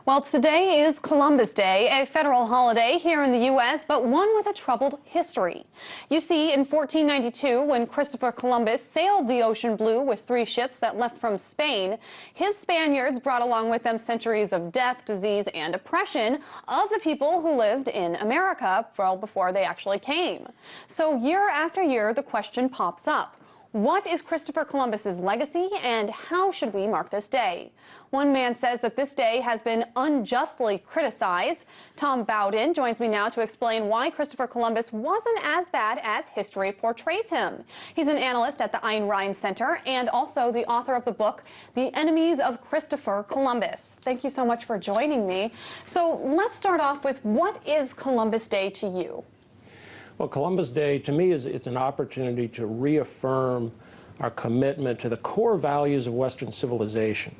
Well, today is Columbus Day, a federal holiday here in the U.S., but one with a troubled history. You see, in 1492, when Christopher Columbus sailed the ocean blue with 3 ships that left from Spain, his Spaniards brought along with them centuries of death, disease, and oppression of the people who lived in America well before they actually came. So year after year, the question pops up. What is Christopher Columbus's legacy, and how should we mark this day? One man says that this day has been unjustly criticized. Tom Bowden joins me now to explain why Christopher Columbus wasn't as bad as history portrays him. He's an analyst at the Ayn Rand Center and also the author of the book, The Enemies of Christopher Columbus. Thank you so much for joining me. So let's start off with, what is Columbus Day to you? Well, Columbus Day, to me, it's an opportunity to reaffirm our commitment to the core values of Western civilization.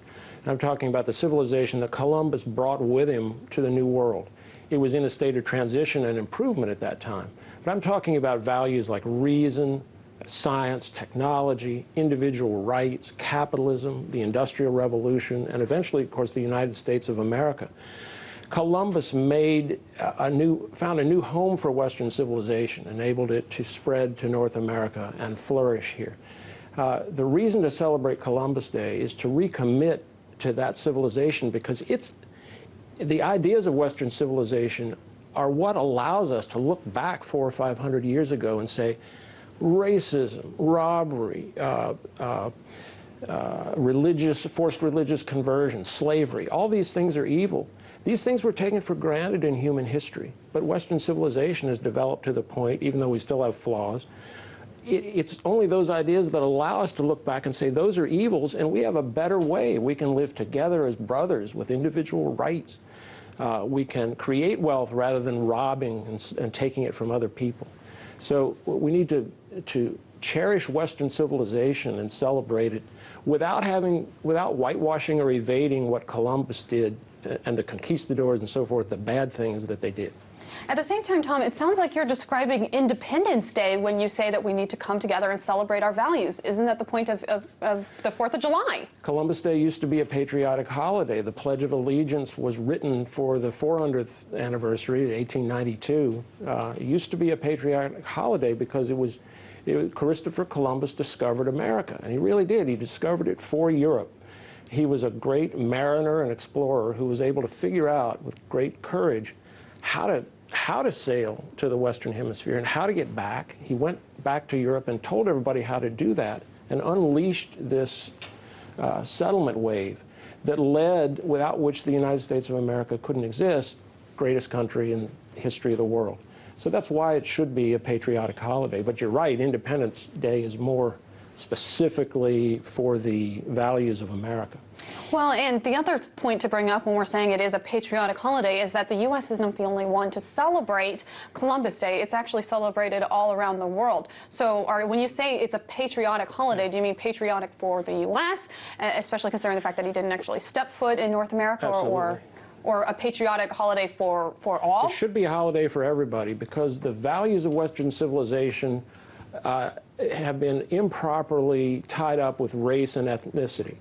And I'm talking about the civilization that Columbus brought with him to the New World. It was in a state of transition and improvement at that time. But I'm talking about values like reason, science, technology, individual rights, capitalism, the Industrial Revolution, and eventually, of course, the United States of America. Columbus found a new home for Western civilization, enabled it to spread to North America and flourish here. The reason to celebrate Columbus Day is to recommit to that civilization, because the ideas of Western civilization are what allows us to look back 400 or 500 years ago and say, racism, robbery, forced religious conversion, slavery, all these things are evil. These things were taken for granted in human history, but Western civilization has developed to the point, even though we still have flaws, it's only those ideas that allow us to look back and say those are evils, and we have a better way. We can live together as brothers with individual rights. We can create wealth rather than robbing and taking it from other people. So we need to cherish Western civilization and celebrate it without whitewashing or evading what Columbus did and the conquistadors and so forth, the bad things that they did. At the same time, Tom, it sounds like you're describing Independence Day when you say that we need to come together and celebrate our values. Isn't that the point of the 4th of July? Columbus Day used to be a patriotic holiday. The Pledge of Allegiance was written for the 400th anniversary, 1892. It used to be a patriotic holiday because Christopher Columbus discovered America, and he really did. He discovered it for Europe. He was a great mariner and explorer who was able to figure out with great courage how to sail to the Western Hemisphere and how to get back. He went back to Europe and told everybody how to do that and unleashed this settlement wave that led, without which the United States of America couldn't exist, greatest country in the history of the world. So that's why it should be a patriotic holiday. But you're right, Independence Day is more specifically for the values of America. Well, and the other point to bring up when we're saying it is a patriotic holiday is that the U.S. is not the only one to celebrate Columbus Day. It's actually celebrated all around the world. So when you say it's a patriotic holiday, do you mean patriotic for the U.S., especially considering the fact that he didn't actually step foot in North America? Absolutely. Or a patriotic holiday for all? It should be a holiday for everybody, because the values of Western civilization have been improperly tied up with race and ethnicity.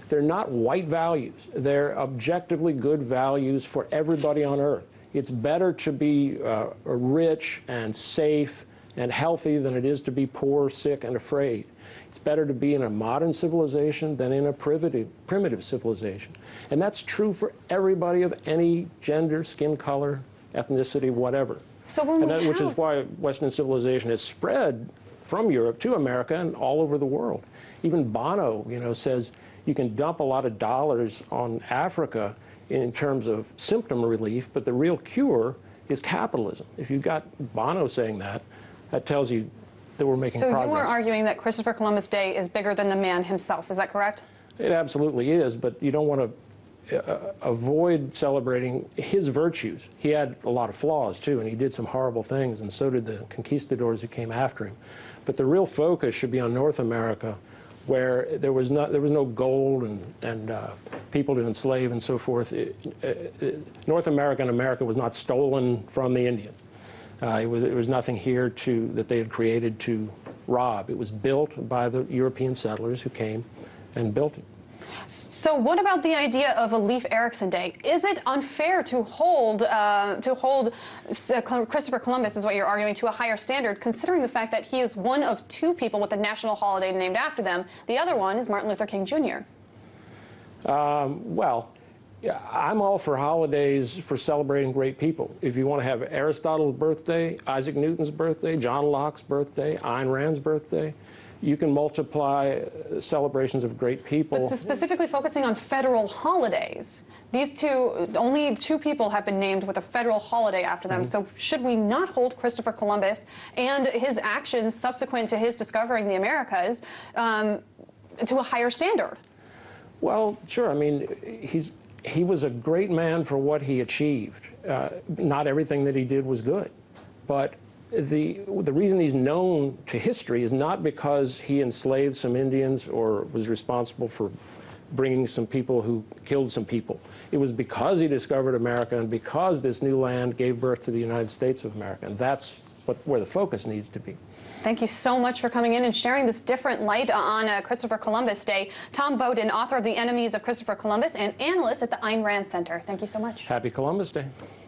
They're not white values. They're objectively good values for everybody on Earth. It's better to be rich and safe and healthy than it is to be poor, sick, and afraid. It's better to be in a modern civilization than in a primitive civilization. And that's true for everybody of any gender, skin color, ethnicity, whatever. Which is why Western civilization has spread from Europe to America and all over the world. Even Bono, says you can dump a lot of dollars on Africa in terms of symptom relief, but the real cure is capitalism. If you've got Bono saying that, that tells you that we're making progress. So you are arguing that Christopher Columbus Day is bigger than the man himself, is that correct? It absolutely is, but you don't want to avoid celebrating his virtues. He had a lot of flaws too, and he did some horrible things, and so did the conquistadors who came after him. But the real focus should be on North America, where there was no gold and people to enslave and so forth. North America and America was not stolen from the Indians. There was nothing here that they had created to rob. It was built by the European settlers who came and built it. So what about the idea of a Leif Erikson Day? Is it unfair to hold Christopher Columbus, is what you're arguing, to a higher standard, considering the fact that he is one of two people with a national holiday named after them? The other one is Martin Luther King Jr. Well, yeah, I'm all for holidays for celebrating great people. If you want to have Aristotle's birthday, Isaac Newton's birthday, John Locke's birthday, Ayn Rand's birthday, you can multiply celebrations of great people. But specifically focusing on federal holidays, only two people have been named with a federal holiday after them. So should we not hold Christopher Columbus and his actions subsequent to his discovering the Americas to a higher standard? Well, sure. I mean, he was a great man for what he achieved. Not everything that he did was good, but the reason he's known to history is not because he enslaved some Indians or was responsible for bringing some people who killed some people. It was because he discovered America and because this new land gave birth to the United States of America. And that's where the focus needs to be. Thank you so much for coming in and sharing this different light on Christopher Columbus Day. Tom Bowden, author of The Enemies of Christopher Columbus and analyst at the Ayn Rand Center. Thank you so much. Happy Columbus Day.